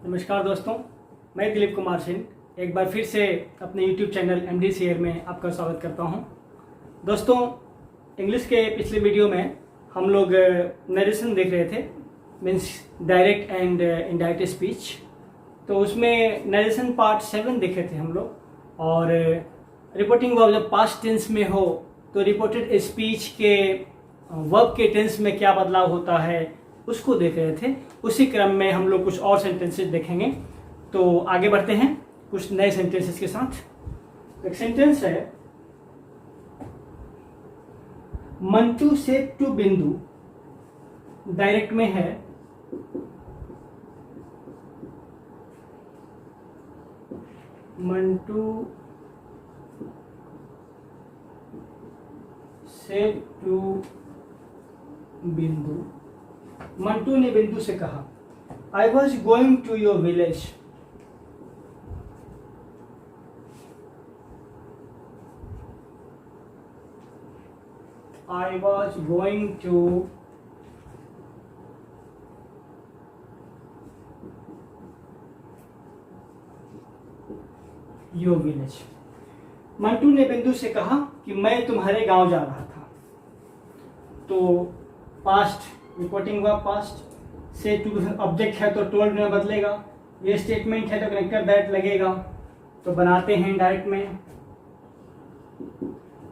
नमस्कार दोस्तों, मैं दिलीप कुमार सिंह एक बार फिर से अपने YouTube चैनल MD शेयर में आपका स्वागत करता हूं। दोस्तों, इंग्लिश के पिछले वीडियो में हम लोग नरेशन देख रहे थे, means direct and indirect speech. तो उसमें नरेशन पार्ट 7 देखे थे हम लोग। और रिपोर्टिंग वर्ब जब पास्ट टेंस में हो तो रिपोर्टेड स्पीच के वर्ब के टेंस में क्या बदलाव होता है उसको देख रहे थे। उसी क्रम में हम लोग कुछ और सेंटेंसेस देखेंगे। तो आगे बढ़ते हैं कुछ नए सेंटेंसेस के साथ। एक सेंटेंस है, मंटू से टू बिंदु, डायरेक्ट में है मंटू से टू बिंदु। मंटू ने बिंदु से कहा, I was going to your village. I was going to your village. Mantu ने बिंदु से कहा कि मैं तुम्हारे गांव जा रहा था। तो पास्ट रिपोर्टिंग वर्ब पास्ट से टू ऑब्जेक्ट है तो टोल्ड में बदलेगा। ये स्टेटमेंट है तो कनेक्टर दैट लगेगा। तो बनाते हैं डायरेक्ट में,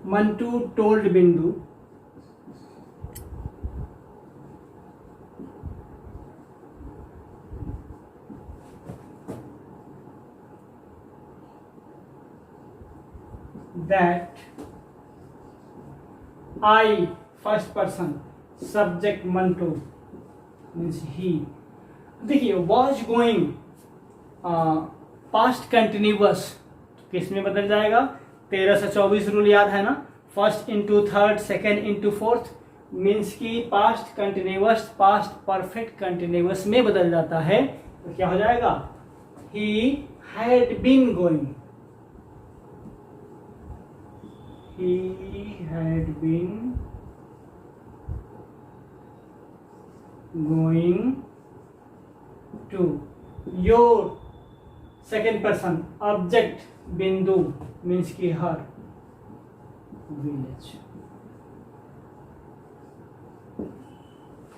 मंटू टोल्ड बिंदु that I first person subject Mantu means he. देखिए वॉज गोइंग पास्ट कंटिन्यूअस किस में बदल जाएगा? 13 से 24 रूल याद है ना, first into third, second into fourth, means की past continuous past perfect continuous में बदल जाता है। तो क्या हो जाएगा? He had been going, he had been going to your second person object बिंदु means की her village।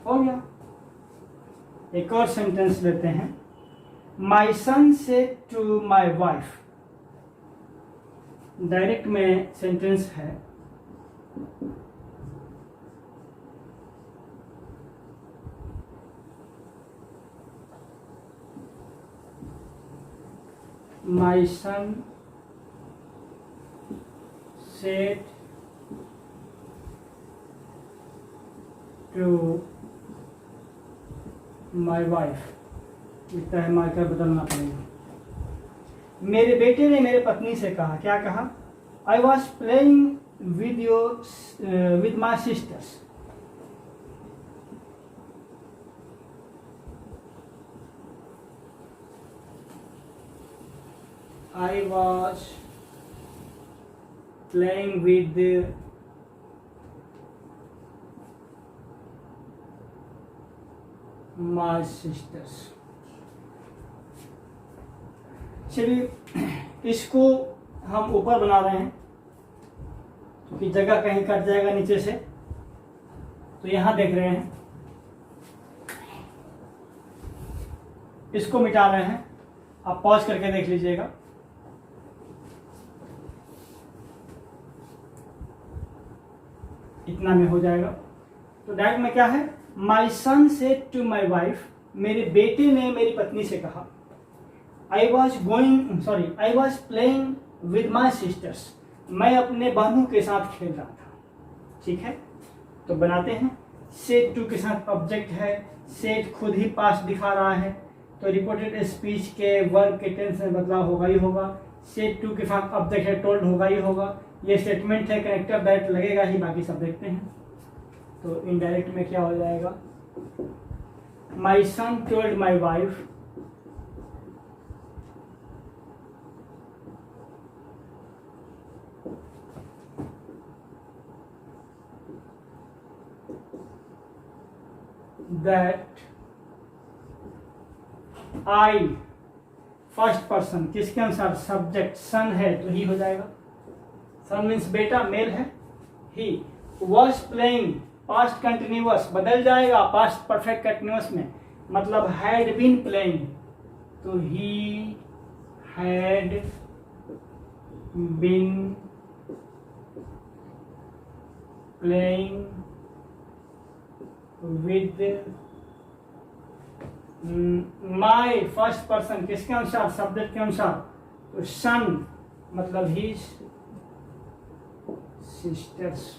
हो गया। एक और सेंटेंस लेते हैं, my son said to my wife। Direct में सेंटेंस है, माई सन सेड टू माई वाइफ। इतना है, मार्कर बदलना पड़ेगा। मेरे बेटे ने मेरे पत्नी से कहा, क्या कहा? I was playing with my sisters. I was playing with my sisters. चलिए इसको हम ऊपर बना रहे हैं क्योंकि जगह कहीं कट जाएगा नीचे से। तो यहां देख रहे हैं, इसको मिटा रहे हैं। आप पॉज करके देख लीजिएगा। इतना में हो जाएगा। तो डायरेक्ट में क्या है? माई सन सेड टू माई वाइफ, मेरे बेटे ने मेरी पत्नी से कहा, I was playing with my sisters। मैं अपने बहनों के साथ खेल रहा था। ठीक है, तो बनाते हैं। सेड टू के साथ ऑब्जेक्ट है, सेड खुद ही पास्ट दिखा रहा है, तो रिपोर्टेड स्पीच के वर्ब के टेंस में बदलाव होगा ही होगा। सेड टू के साथ ऑब्जेक्ट है, टोल्ड होगा ही होगा। ये स्टेटमेंट है, कनेक्टर दैट लगेगा ही। बाकी सब देखते हैं। तो इनडायरेक्ट में क्या हो जाएगा? My son told my wife that I first person किसके अनुसार, सब्जेक्ट सन है तो ही हो जाएगा, सन मीन्स बेटा, मेल है। He was playing, past continuous बदल जाएगा पास्ट परफेक्ट कंटिन्यूअस में, मतलब हैड बीन प्लेइंग, तो he had been playing with my first person किसके अनुसार, सब्जेक्ट के अनुसार, तो सन मतलब ही सिस्टर्स।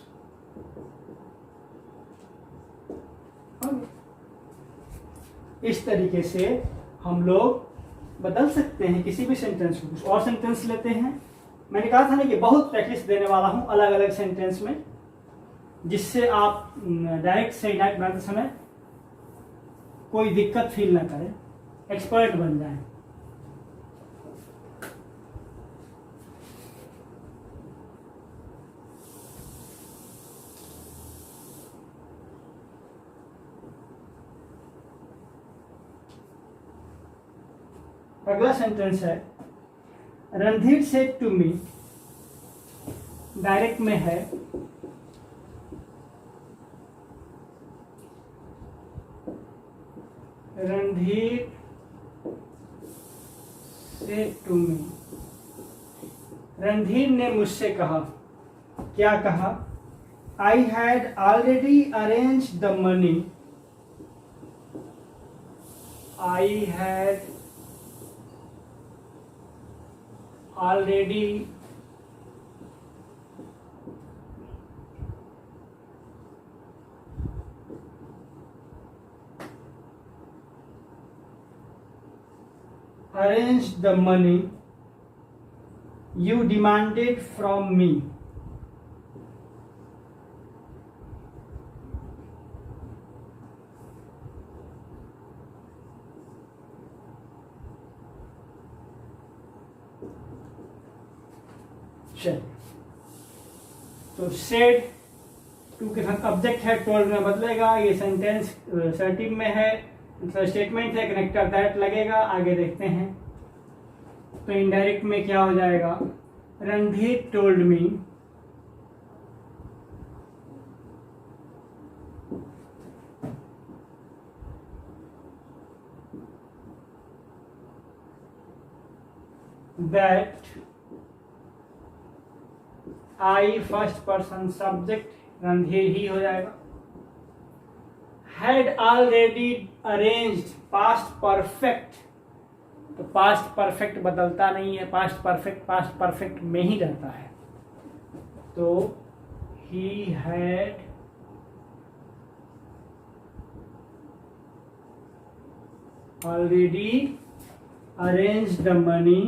इस तरीके से हम लोग बदल सकते हैं किसी भी सेंटेंस को। कुछ और सेंटेंस लेते हैं। मैंने कहा था ना कि बहुत प्रैक्टिस देने वाला हूं अलग अलग सेंटेंस में, जिससे आप डायरेक्ट से इनडायरेक्ट बनाते समय कोई दिक्कत फील ना करें, एक्सपर्ट बन जाएं। अगला सेंटेंस है Randhir said to me, direct में है Randhir said to me, Randhir ने मुझसे कहा, क्या कहा, I had already arrange the money, आई हैड already arranged the money you demanded from me. तो सेड टू के साथ ऑब्जेक्ट है, टोल्ड में बदलेगा, ये सेंटेंस सर्टिव में है, मतलब स्टेटमेंट है, कनेक्टर दैट लगेगा। आगे देखते हैं तो इनडायरेक्ट में क्या हो जाएगा, Randhir told me that I first person subject Randhir ही हो जाएगा, had already arranged past perfect, तो पास्ट परफेक्ट बदलता नहीं है, पास्ट परफेक्ट में ही रहता है, तो he had already arranged the money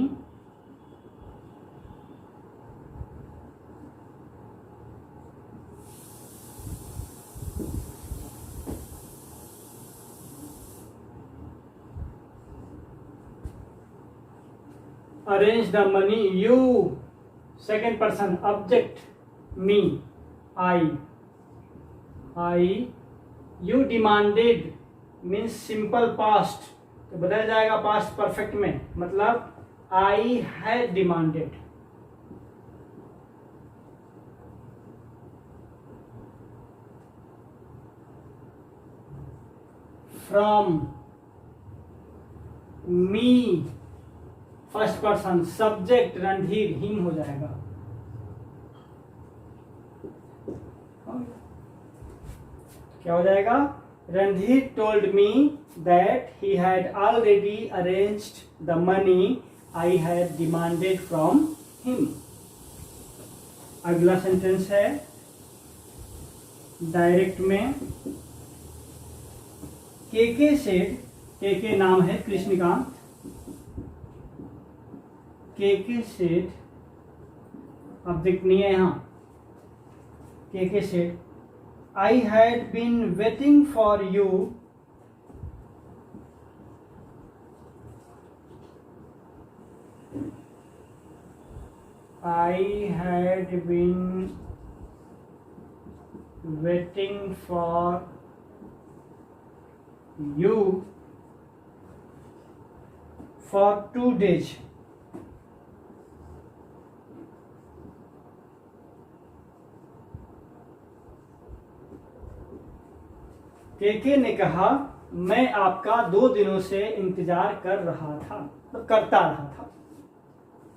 arrange the money you second person object me I you demanded means simple past, तो बदल जाएगा past perfect में, मतलब I had demanded, from me first person subject Randhir him हो जाएगा। क्या हो जाएगा, Randhir told me that he had already arranged the money आई हैड डिमांडेड फ्रॉम हिम। अगला सेंटेंस है डायरेक्ट में के सेड, के नाम है कृष्णकांत, के सेड ऑब्जेक्ट नहीं है यहाँ, K said I had been waiting for you I had been waiting for you for 2 days. KK ने कहा मैं आपका 2 दिनों से इंतजार कर रहा था, तो करता रहा था।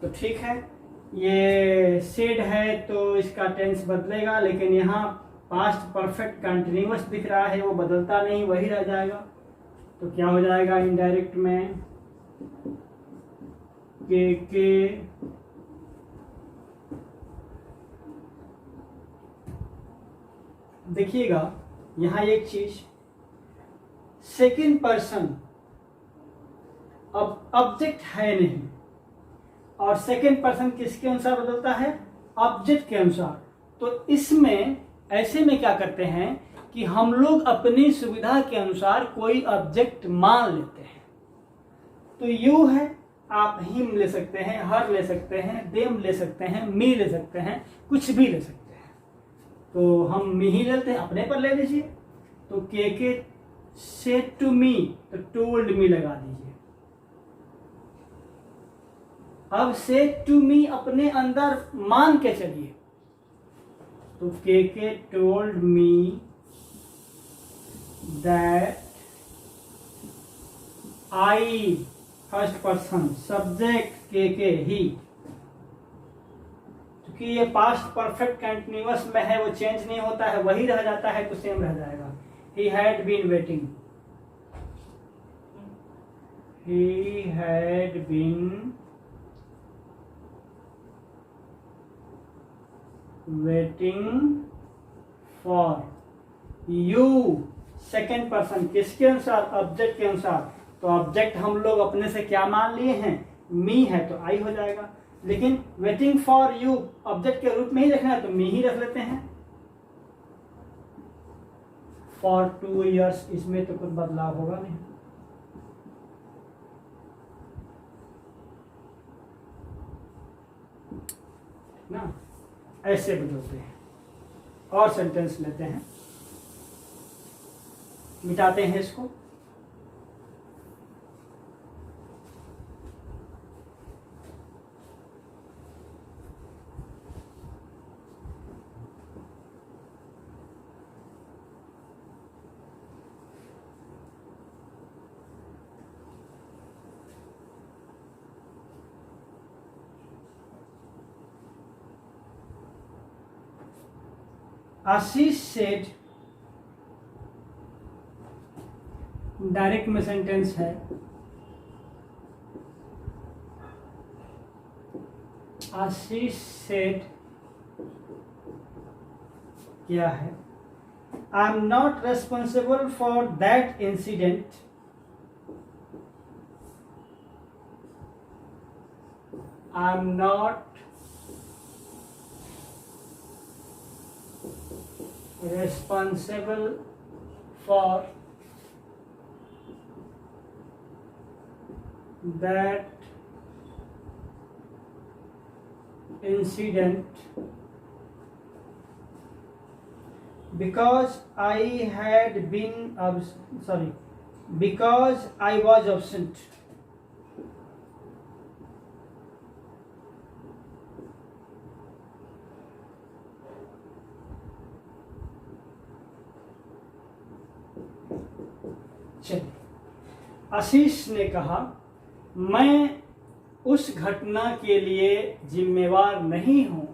तो ठीक है, ये सेड है तो इसका टेंस बदलेगा, लेकिन यहाँ पास्ट परफेक्ट कंटिन्यूअस दिख रहा है, वो बदलता नहीं, वही रह जाएगा। तो क्या हो जाएगा इनडायरेक्ट में, के देखिएगा यहाँ एक चीज, सेकंड पर्सन अब ऑब्जेक्ट है नहीं, और सेकंड पर्सन किसके अनुसार बदलता है, ऑब्जेक्ट के अनुसार। तो इसमें ऐसे में क्या करते हैं कि हम लोग अपनी सुविधा के अनुसार कोई ऑब्जेक्ट मान लेते हैं। तो यू है, आप हिम ले सकते हैं, हर ले सकते हैं, देम ले सकते हैं, मी ले सकते हैं, कुछ भी ले सकते हैं। तो हम मी ही लेते हैं, अपने पर ले लीजिए। तो के सेड टू मी, तो टोल्ड मी लगा दीजिए। अब सेड टू मी अपने अंदर मान के चलिए, तो के told me that I, first person, subject के ही, क्योंकि ये पास्ट परफेक्ट कंटिन्यूअस में है, वो चेंज नहीं होता है, वही रह जाता है, तो सेम रह जाएगा। He had been waiting, he had been waiting for you, second person, किसके अनुसार, ऑब्जेक्ट के अनुसार। तो ऑब्जेक्ट हम लोग अपने से क्या मान लिए हैं, मी है, तो आई हो जाएगा। लेकिन वेटिंग फॉर यू ऑब्जेक्ट के रूप में ही रखना है, तो मी ही रख लेते हैं। फॉर 2 years, इसमें तो कुछ बदलाव होगा नहीं। ना ऐसे बदलते हैं। और सेंटेंस लेते हैं, मिटाते हैं इसको। आशीष सेड, डायरेक्ट में सेंटेंस है, आशीष सेड क्या है, I am not responsible for that incident, I am not responsible for that incident because I had been because I was absent. आशीष ने कहा मैं उस घटना के लिए जिम्मेवार नहीं हूं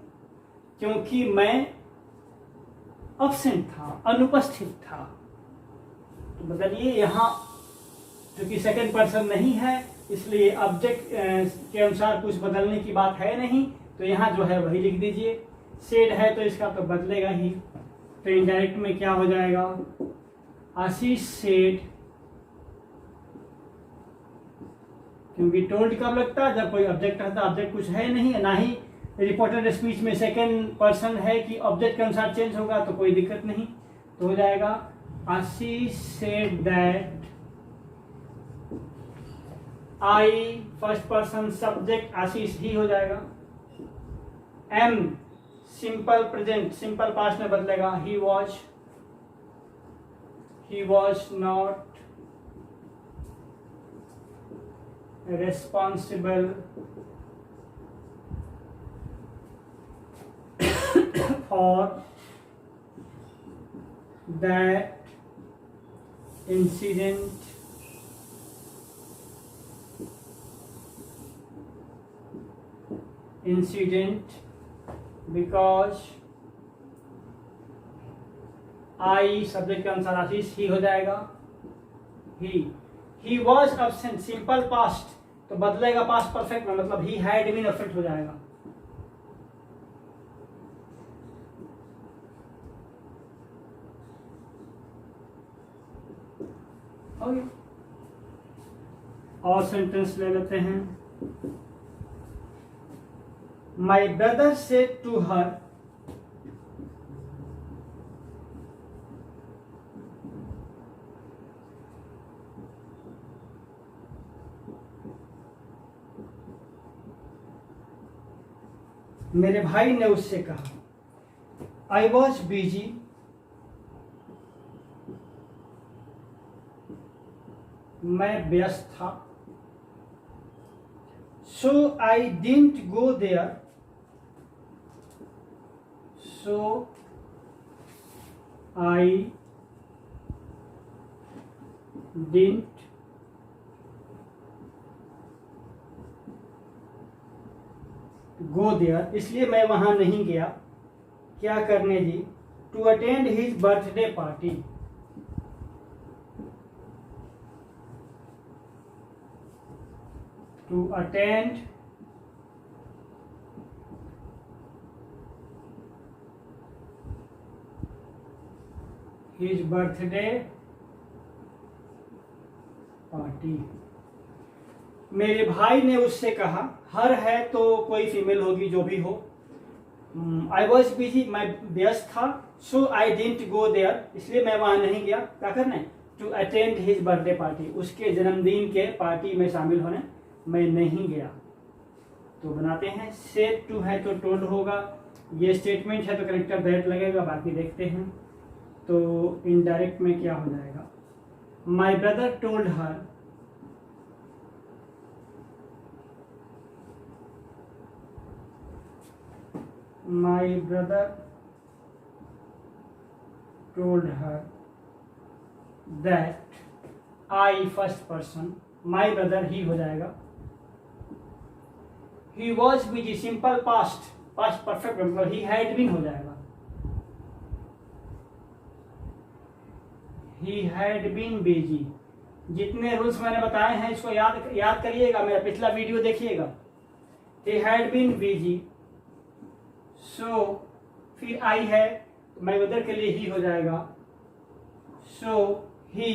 क्योंकि मैं अब्सेंट था, अनुपस्थित था। तो बदलिए यहाँ, क्योंकि सेकंड पर्सन नहीं है इसलिए ऑब्जेक्ट के अनुसार कुछ बदलने की बात है नहीं, तो यहाँ जो है वही लिख दीजिए। सेड है तो इसका तो बदलेगा ही, तो इनडायरेक्ट में क्या हो जाएगा, आशीष सेड, क्योंकि टोल्ड कब लगता है, जब कोई ऑब्जेक्ट रहता है। ऑब्जेक्ट कुछ है नहीं, ना ही रिपोर्टेड स्पीच में सेकंड पर्सन है कि ऑब्जेक्ट के अनुसार चेंज होगा, तो कोई दिक्कत नहीं। तो हो जाएगा Ashish said that I, first person, subject Ashish ही हो जाएगा। Am simple present, simple past में बदलेगा, he was not responsible for that incident because I subject के अनुसार आशीष ही हो जाएगा। He was absent, simple past तो बदलेगा पास्ट परफेक्ट में, मतलब ही हैड बीन एब्सेंट हो जाएगा। हो गया। और सेंटेंस ले लेते हैं। My brother said to her, मेरे भाई ने उससे कहा आई वॉज बिजी, मैं व्यस्त था। So I didn't go there, so I didn't go there, इसलिए मैं वहां नहीं गया। क्या करने जी? To attend his birthday party, to attend his birthday party. मेरे भाई ने उससे कहा, हर है तो कोई फीमेल होगी, जो भी हो। आई वॉज बिजी, मैं व्यस्त था। So I didn't go there, इसलिए मैं वहां नहीं गया। क्या करने? To attend his birthday party, उसके जन्मदिन के पार्टी में शामिल होने मैं नहीं गया। तो बनाते हैं। सेड टू है तो टोल्ड होगा, ये स्टेटमेंट है तो करेक्टर दैट लगेगा। बाकी देखते हैं। तो इनडायरेक्ट में क्या हो जाएगा? माई brother told her, my brother told her that I, first person, my brother ही हो जाएगा। he was busy, simple past, past perfect मतलब he had been हो जाएगा। he had been busy, जितने रूल्स मैंने बताए हैं इसको याद करिएगा, मेरा पिछला वीडियो देखिएगा। he had been busy, सो फिर आई है तो माई ब्रदर के लिए ही हो जाएगा। So he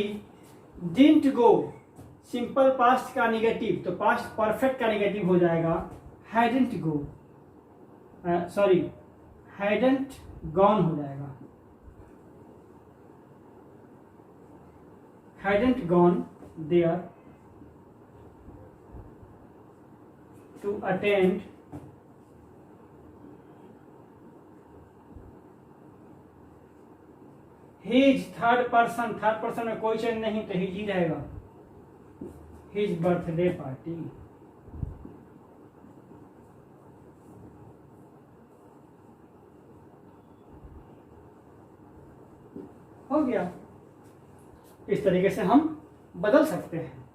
didn't go, simple past का निगेटिव तो पास्ट परफेक्ट का निगेटिव हो जाएगा hadn't go, sorry hadn't gone हो जाएगा। Hadn't gone there to attend his, third person में कोई चेंज नहीं तो हिज ही रहेगा। His birthday party. हो गया। इस तरीके से हम बदल सकते हैं।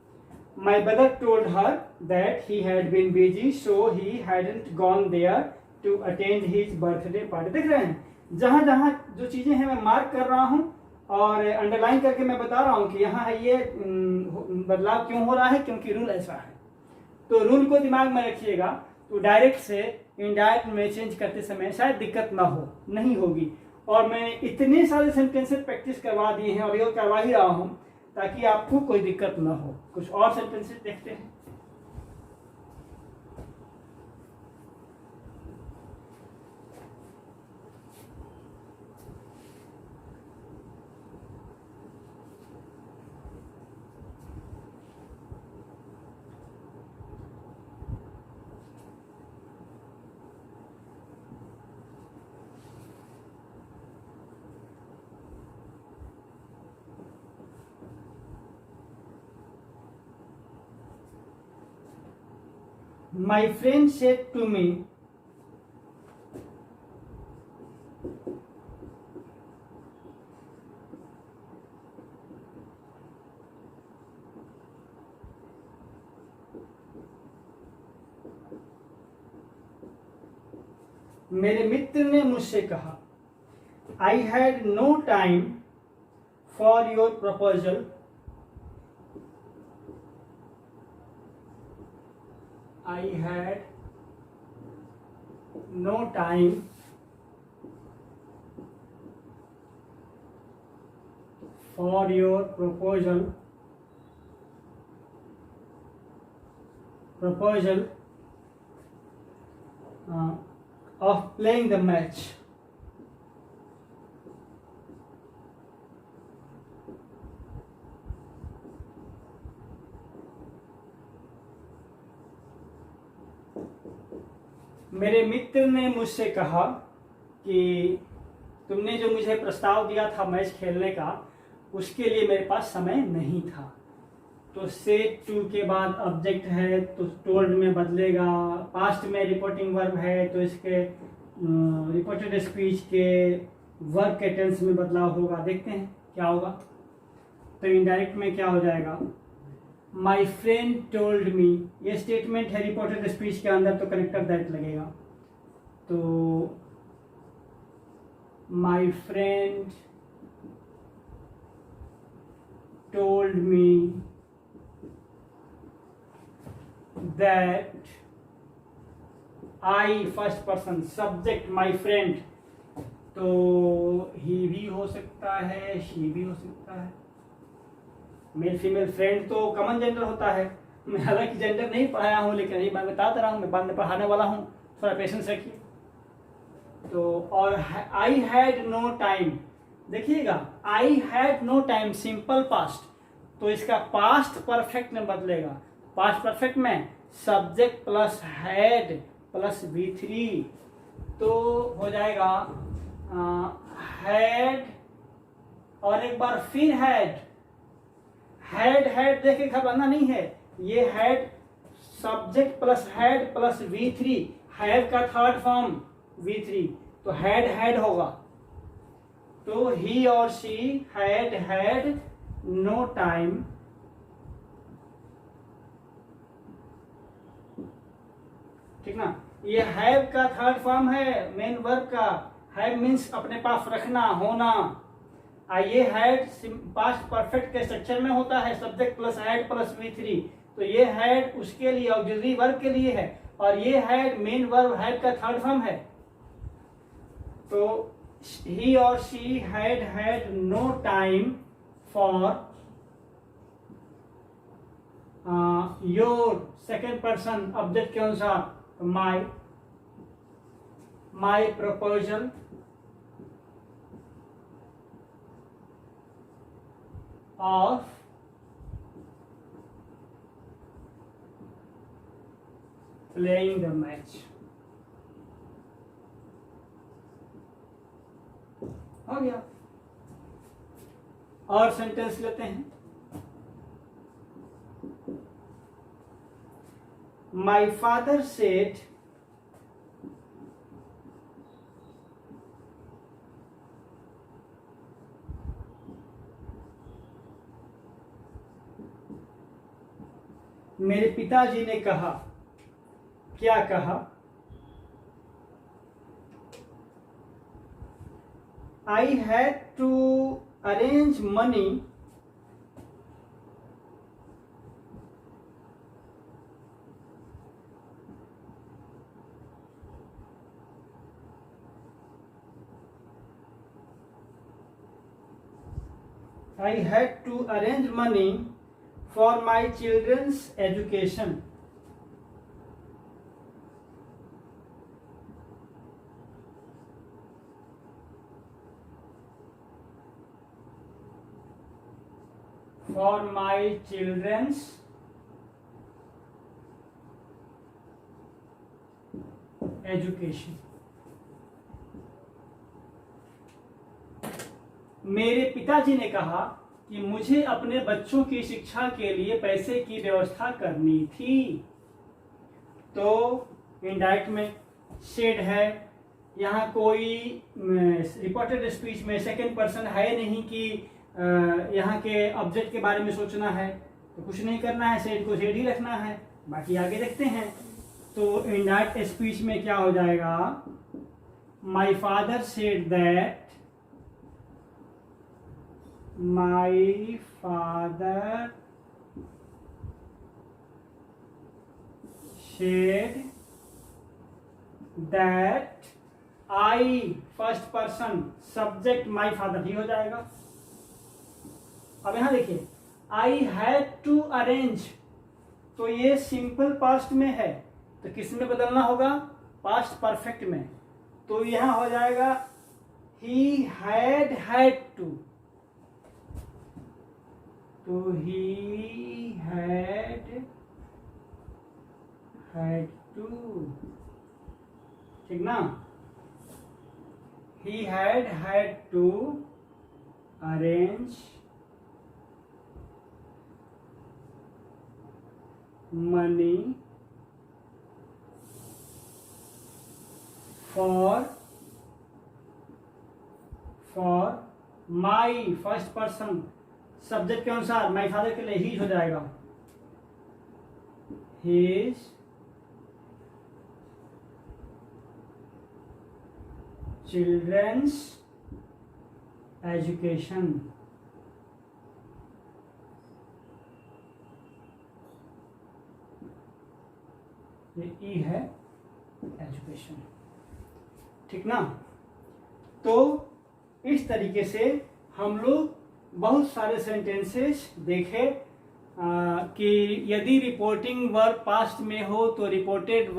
My brother told her that he had been busy, so he hadn't gone there to attend his birthday party. देख रहे हैं, जहां जहां जो चीजें हैं मैं मार्क कर रहा हूं और अंडरलाइन करके मैं बता रहा हूं कि यहाँ है ये बदलाव क्यों हो रहा है, क्योंकि रूल ऐसा है। तो रूल को दिमाग में रखिएगा तो डायरेक्ट से इनडायरेक्ट में चेंज करते समय शायद दिक्कत ना हो, नहीं होगी। और मैंने इतने सारे सेंटेंसेस प्रैक्टिस करवा दिए हैं और ये करवा ही रहा हूं ताकि आपको कोई दिक्कत ना हो। कुछ और सेंटेंसेस देखते हैं। My friend said to me, मेरे मित्र ने मुझसे कहा, I had no time for your proposal. I had no time for your proposal of playing the match. मेरे मित्र ने मुझसे कहा कि तुमने जो मुझे प्रस्ताव दिया था मैच खेलने का, उसके लिए मेरे पास समय नहीं था। तो सेड टू के बाद ऑब्जेक्ट है तो टोल्ड में बदलेगा, पास्ट में रिपोर्टिंग वर्ब है तो इसके रिपोर्टेड स्पीच के वर्ब के टेंस में बदलाव होगा। देखते हैं क्या होगा। तो इनडायरेक्ट में क्या हो जाएगा, माई फ्रेंड टोल्ड मी, ये स्टेटमेंट है रिपोर्टेड स्पीच के अंदर तो कनेक्टर दैट लगेगा। तो my friend told me that I, first person, subject my friend, तो ही भी हो सकता है, शी भी हो सकता है। मेल फीमेल फ्रेंड तो कॉमन जेंडर होता है। मैं हालांकि जेंडर नहीं पढ़ाया हूँ, लेकिन ये मैं बताता रहा हूँ, मैं बाद में पढ़ाने वाला हूँ, थोड़ा पेशेंस रखिए। तो और आई हैड नो टाइम, देखिएगा I had no time simple past, तो इसका पास्ट परफेक्ट में बदलेगा। पास्ट परफेक्ट में subject plus had plus V3, तो हो जाएगा हैड, और एक बार फिर हैड देखे घबराना नहीं है, ये had subject plus had plus V3, have का थर्ड फॉर्म V3, तो हैड होगा। तो ही और शी हैड नो टाइम ठीक ना। ये हैव का थर्ड फॉर्म है मेन वर्ब का, हैव मीन्स अपने पास रखना, होना। ये हैड पास्ट परफेक्ट के स्ट्रक्चर में होता है, subject plus had plus V3, तो ये हैड उसके लिए ऑक्सिलरी वर्ब के लिए है, और ये हैड मेन वर्ब हैव का थर्ड फॉर्म है। तो ही और she had no time for your, second person object के अनुसार my proposal of playing the match। हो गया। और सेंटेंस लेते हैं। My father said मेरे पिताजी ने कहा, क्या कहा, I had to arrange money for my children's education। For my children's education। मेरे पिताजी ने कहा कि मुझे अपने बच्चों की शिक्षा के लिए पैसे की व्यवस्था करनी थी। तो इनडायरेक्ट में सेड है। यहाँ कोई रिपोर्टेड स्पीच में सेकंड पर्सन है नहीं कि यहाँ के ऑब्जेक्ट के बारे में सोचना है, तो कुछ नहीं करना है, सेड को सेड ही रखना है। बाकी आगे देखते हैं। तो इनडायरेक्ट स्पीच में क्या हो जाएगा, my father said that, my father said that I, first person, subject my father ही हो जाएगा। अब यहां देखिए, आई हैड टू अरेंज, तो ये सिंपल पास्ट में है, तो किस में बदलना होगा, पास्ट परफेक्ट में। तो यहां हो जाएगा ही हैड टू, तो ही हैड टू, ठीक ना। he had to arrange money for my, first person subject के अनुसार माई फादर के लिए ही हो जाएगा, his चिल्ड्रंस एजुकेशन। ये ई है एजुकेशन, ठीक ना। तो इस तरीके से हम लोग बहुत सारे सेंटेंसेस देखे कि यदि रिपोर्टिंग वर्ब पास्ट में हो तो रिपोर्टेड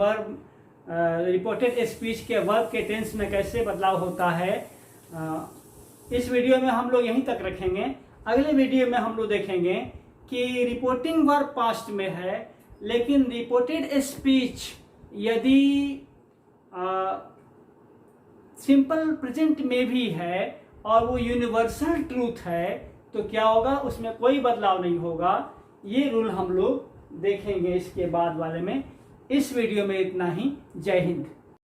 स्पीच के वर्ब के टेंस में कैसे बदलाव होता है। इस वीडियो में हम लोग यहीं तक रखेंगे। अगले वीडियो में हम लोग देखेंगे कि रिपोर्टिंग वर्ब पास्ट में है, लेकिन रिपोर्टेड स्पीच यदि सिंपल प्रेजेंट में भी है और वो यूनिवर्सल ट्रूथ है, तो क्या होगा, उसमें कोई बदलाव नहीं होगा। ये रूल हम लोग देखेंगे इसके बाद वाले में। इस वीडियो में इतना ही। जय हिंद।